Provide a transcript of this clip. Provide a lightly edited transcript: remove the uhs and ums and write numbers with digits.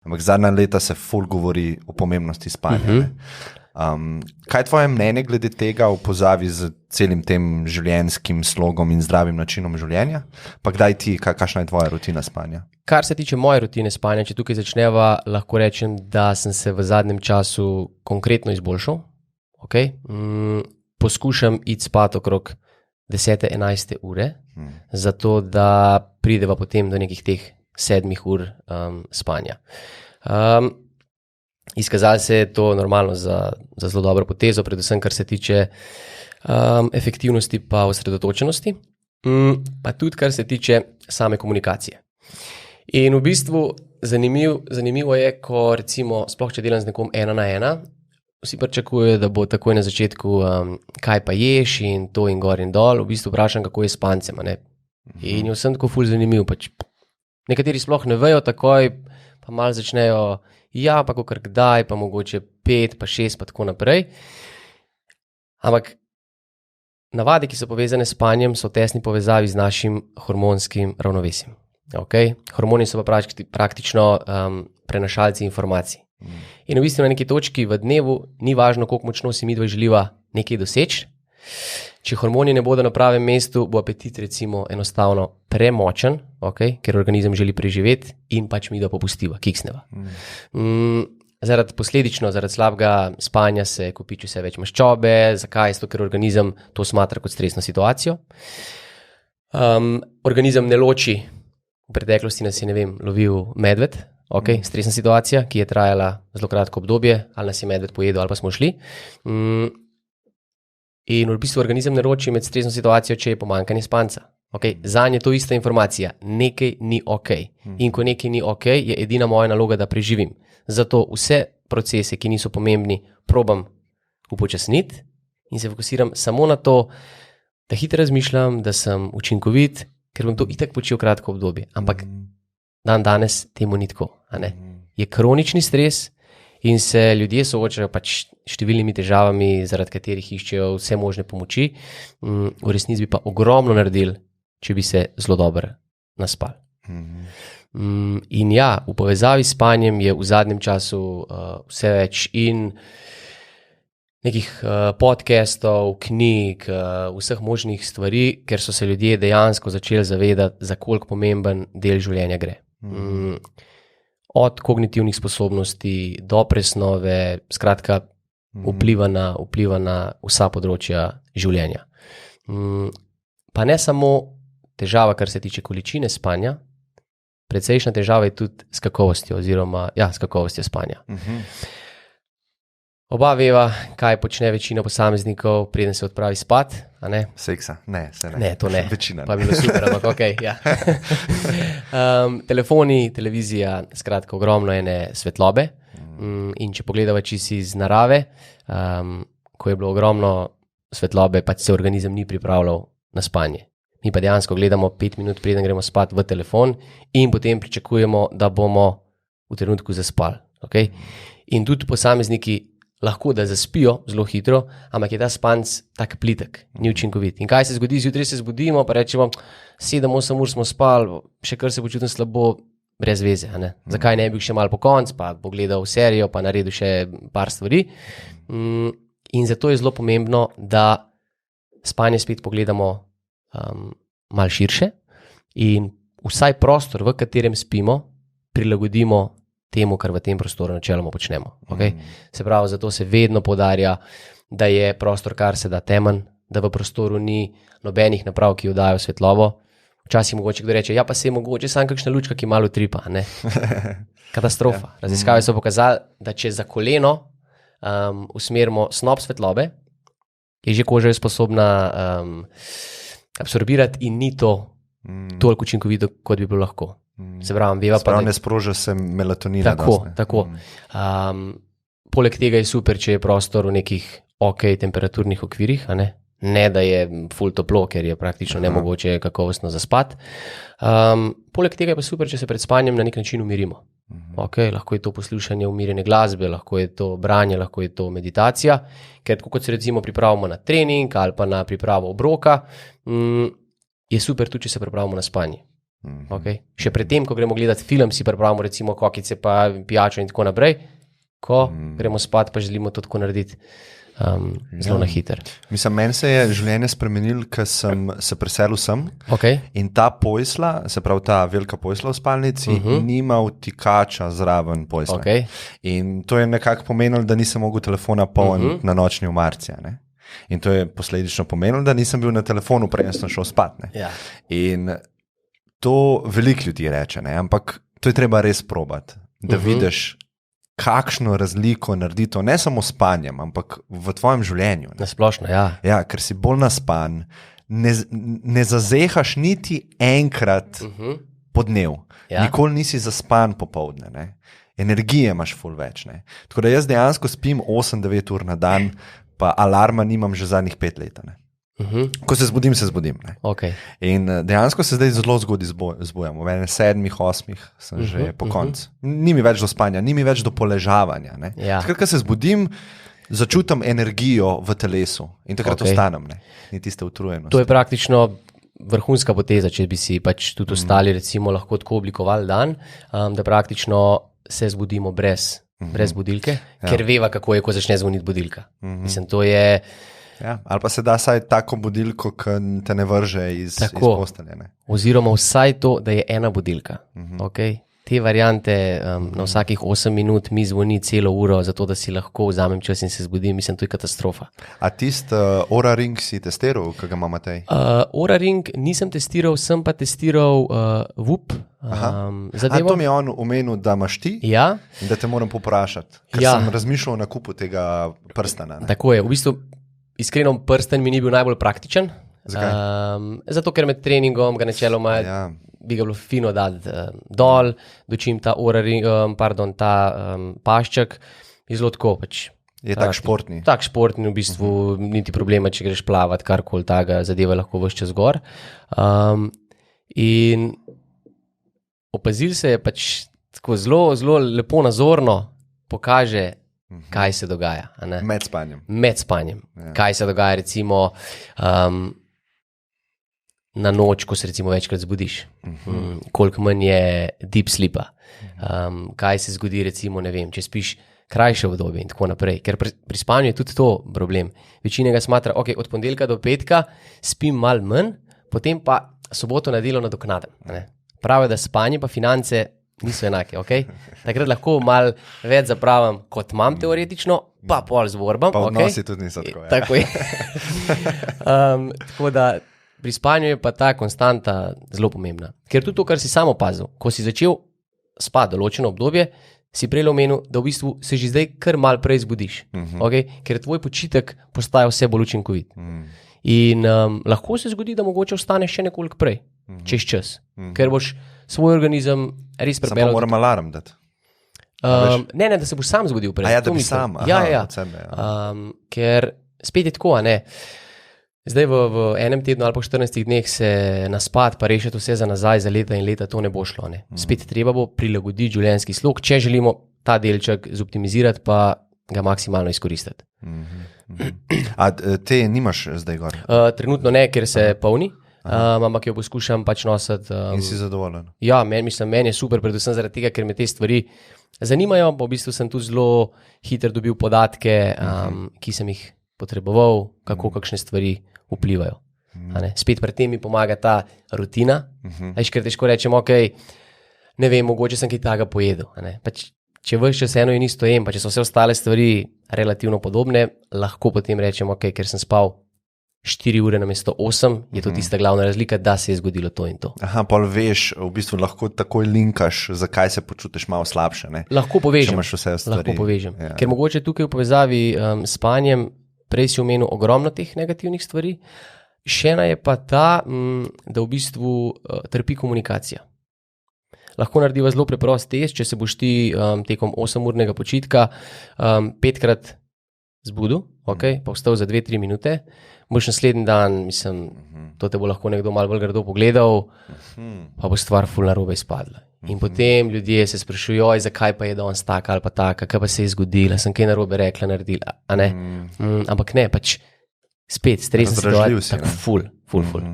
Ampak zadnja leta se ful govori o pomembnosti spanja. Kaj je tvoje mnenje glede tega v pozavi z celim tem življenjskim slogom in zdravim načinom življenja? Pa kdaj ti, kakšna je tvoja rutina spanja? Kar se tiče moje rutine spanja, če tukaj začneva, lahko rečem, da sem se v zadnjem času konkretno izboljšal. Okay? Poskušam iti spat okrog 10-11 ure, zato da prideva potem do nekih teh 7 ur spanja. Izkazalo se je to normalno za zelo dobro potezo, predvsem kar se tiče efektivnosti pa osredotočenosti, pa tudi kar se tiče same komunikacije. In v bistvu zanimivo je, ko recimo, sploh če delam z nekom 1 na 1, vsi pričakujejo, da bo takoj na začetku kaj pa ješ in to in gor in dol, v bistvu vprašam, kako je s pancem. In je vsem tako ful zanimiv. Nekateri sploh ne vejo takoj, pa malo začnejo, ja, pa kakor kdaj, pa mogoče 5, pa 6, pa tako naprej. Ampak navade, ki so povezane s spanjem, so v tesni povezavi z našim hormonskim ravnovesjem. Okay? Hormoni so pa praktično prenašalci informacij. In v bistvu na neki točki v dnevu ni važno, koliko močno si midva želiva nekaj doseči. Če hormoni ne bodo na pravem mestu, bo apetit recimo enostavno premočen, okay? Ker organizem želi preživeti in pač midva popustiva, kiksneva. Posledično, zaradi slabega spanja se kopiči vse več maščobe. Zakaj? Zato, ker organizem to smatra kot stresno situacijo. Organizem ne loči, v preteklosti nas je, lovil medved, okay? Stresna situacija, ki je trajala zelo kratko obdobje, ali nas je medved pojedel, ali pa smo šli. In v bistvu organizem ne loči med stresno situacijo, če je pomanjkanje spanca. Okay? Zanj je to ista informacija, nekaj ni ok. In ko nekaj ni ok, je edina moja naloga, da preživim. Zato vse procese, ki niso pomembni, probam upočasniti in se fokusiram samo na to, da hitro razmišljam, da sem učinkovit, ker bom to itak počel kratko obdobje. Ampak danes temu ni tako. Je kronični stres in se ljudje soočajo pač številnimi težavami, zaradi katerih iščejo vse možne pomoči. V resnici bi pa ogromno naredili, če bi se zelo dobro naspali. In ja, v povezavi s spanjem je v zadnjem času vse več in nekih podcastov, knjig, vseh možnih stvari, ker so se ljudje dejansko začeli zavedati, za koliko pomemben del življenja gre. Od kognitivnih sposobnosti do presnove, skratka, vpliva na vsa področja življenja. Pa ne samo težava, kar se tiče količine spanja, precejšnja težava je tudi s kakovostjo, s kakovostjo spanja. Oba veva, kaj počne večina posameznikov, preden se odpravi spat, a ne? Seksa? Ne, se ne. Ne, to ne. Večina. Pa bi bilo super, ampak okej, ja. Telefoni, televizija, skratka, ogromno ene svetlobe. In če pogledava čisto iz narave, ko je bilo ogromno svetlobe, pač se organizem ni pripravljal na spanje. Mi pa dejansko gledamo 5 minut, preden gremo spat v telefon in potem pričakujemo, da bomo v trenutku zaspali. Okay? In tudi posamezniki lahko da zaspijo zelo hitro, ampak je ta spanc tak plitek, ni učinkovit. In kaj se zgodi? Zjutraj se zbudimo, pa rečemo, 7-8 ur smo spali, še kar se počutim slabo, brez veze. Zakaj ne bi bil še malo po koncu, pa pogledal serijo, pa naredil še par stvari. In zato je zelo pomembno, da spanje spet pogledamo malo širše in vsaj prostor, v katerem spimo, prilagodimo temu, kar v tem prostoru načeloma počnemo. Okay? Se pravi, zato se vedno poudarja, da je prostor kar se da temen, da v prostoru ni nobenih naprav, ki oddajo svetlobo. Včasih mogoče kdo reče, ja pa se je mogoče samo kakšna lučka, ki malo utripa. Katastrofa. Raziskave so pokazali, da če za koleno usmerimo snop svetlobe, je že koža sposobna absorbirati in ni to toliko učinkovito, kot bi bilo lahko. Se pravi, veva pa, ne sproža se melatonina. Tako. Poleg tega je super, če je prostor v nekih temperaturnih okvirih, ne da je ful toplo, ker je praktično nemogoče kakovostno zaspati. Poleg tega je pa super, če se pred spanjem na nek način umirimo. Lahko je to poslušanje umirjene glasbe, lahko je to branje, lahko je to meditacija, ker kot se recimo pripravimo na trening ali pa na pripravo obroka, je super tudi, če se pripravimo na spanje. Okay? Še predtem, ko gremo gledati film, si pripravimo recimo kokice, pa pijačo in tako naprej. Ko gremo spat, pa želimo to tako narediti zelo na hiter. Mislim, meni se je življenje spremenilo, ker sem se preselil sem. Okay. In ta pojsla, se pravi ta velika pojsla v spalnici, nima vtikača zraven pojsla. Okay. In to je nekako pomenilo, da nisem mogel telefona polniti na nočni umarci. In to je posledično pomenilo, da nisem bil na telefonu, prej sem šel spat. Ja. In to veliko ljudi reče, ampak to je treba res probati, da vidiš, kakšno razliko naredi to, ne samo s spanjem, ampak v tvojem življenju. Na splošno, ja. Ja, ker si bolj naspan, ne zazehaš niti enkrat po dnevu. Ja. Nikoli nisi zaspan popoldne. Ne? Energije imaš ful več. Ne? Tako da jaz dejansko spim 8-9 ur na dan, pa alarma nimam že zadnjih 5 let. Ne? Ko se zbudim, Ne? Okay. In dejansko se zdaj zelo zgodaj zbujam. V 7-8 sem že po koncu. Ni mi več do spanja, ni mi več do poležavanja. Ja. Takrat, ko se zbudim, začutim energijo v telesu in takrat ostanem. Ni tiste utrujenosti. To je praktično vrhunska poteza, če bi si pač tudi ostali recimo lahko tako oblikovali dan, da praktično se zbudimo brez budilke, ker veva, kako je, ko začne zvoniti budilka. Mislim, to je... Ja, ali pa se da saj tako budilko, ki te ne vrže iz postelje. Oziroma vsaj to, da je ena budilka. Okay? Te variante na vsakih 8 minut mi zvoni celo uro, zato da si lahko vzamem čas in se zbudim, mislim, to je katastrofa. A tisti Oura Ring si testiral, kaj ga ima Matej? Oura Ring nisem testiral, sem pa testiral Whoop. To mi je on omenil, da imaš ti in da te moram poprašati, ker sem razmišljal o nakupu tega prstana. Tako je, v bistvu iskreno, prsten mi ni bil najbolj praktičen. Zakaj? Zato, ker med treningom ga načeloma bi ga bilo fino dati dol, dočim ta pašček je zelo tako pač. Je tak športni. Tak športni, v bistvu niti problema, če greš plavat, karkoli taga, zadeva lahko vse čez gor. In opazil se je pač tako zelo, zelo lepo nazorno pokaže, kaj se dogaja. Med spanjem. Med spanjem. Ja. Kaj se dogaja recimo na noč, ko se recimo večkrat zbudiš. Koliko manj je deep sleepa. Kaj se zgodi recimo, ne vem, če spiš krajše obdobje in tako naprej. Ker pri spanju je tudi to problem. Večina ga smatra, ok, od ponedeljka do petka spim malo manj, potem pa soboto, nedeljo nadoknadam. Pravijo, da spanje pa finance niso enake, ok? Takrat lahko malo več zapravim, kot imam teoretično, pa pol zvorbam. Pa odnosi tudi niso tako. Tako je. Tako da pri spanju je pa ta konstanta zelo pomembna. Ker tudi to, kar si samo opazil, ko si začel spati določeno obdobje, si prej omenil, da v bistvu se že zdaj kar malo prej zbudiš. Okay? Ker tvoj počitek postaja vse bolj učinkovit. In lahko se zgodi, da mogoče ostaneš še nekoliko prej, čez čas. Ker boš svoj organizem res prepeljal. Samo moram alarm dati. Ne, da se boš sam zbudil prej. Da bi sam. Ja. Ker spet je tako, ne. Zdaj v enem tednu ali pa 14 dneh se naspad pa rešiti vse za nazaj, za leta in leta, to ne bo šlo. Ne. Spet treba bo prilagoditi življenjski slog, če želimo ta delček zoptimizirati, pa ga maksimalno izkoristiti. A te nimaš zdaj gor? Trenutno ne, ker se polni. Ampak jo poskušam pač nositi. In si zadovoljen? Ja, meni je super, predvsem zaradi tega, ker me te stvari zanimajo. V bistvu sem tudi zelo hitro dobil podatke, ki sem jih potreboval, kako kakšne stvari vplivajo. Spet pri tem mi pomaga ta rutina. Ker težko rečem, ok, ne vem, mogoče sem kaj takega pojedel. Pač, če veš čas eno in isto jem, pa če so vse ostale stvari relativno podobne, lahko potem rečem, ok, ker sem spal 4 ure namesto 8, je to tista glavna razlika, da se je zgodilo to in to. Aha, pol veš, v bistvu lahko takoj linkaš, zakaj se počutiš malo slabše. Ne? Lahko povežem. Če imaš vse stvari. Lahko povežem. Ja. Ker mogoče tukaj v povezavi s spanjem, prej si omenil ogromno teh negativnih stvari, še ena je pa ta, da v bistvu trpi komunikacija. Lahko narediva zelo preprost test, če se boš ti tekom 8-urnega počitka 5-krat zbudil, okay, pa vstal za 2-3 minute, boš naslednji dan, mislim, to te bo lahko nekdo malo bolj grdo pogledal, pa bo stvar ful narobe izpadla. In potem ljudje se sprašujo, zakaj pa je danes taka ali pa taka, kaj pa se je zgodila, sem kaj narobe rekla, naredila, a ne? Ampak ne, pač spet, stresna situacija, tako ful.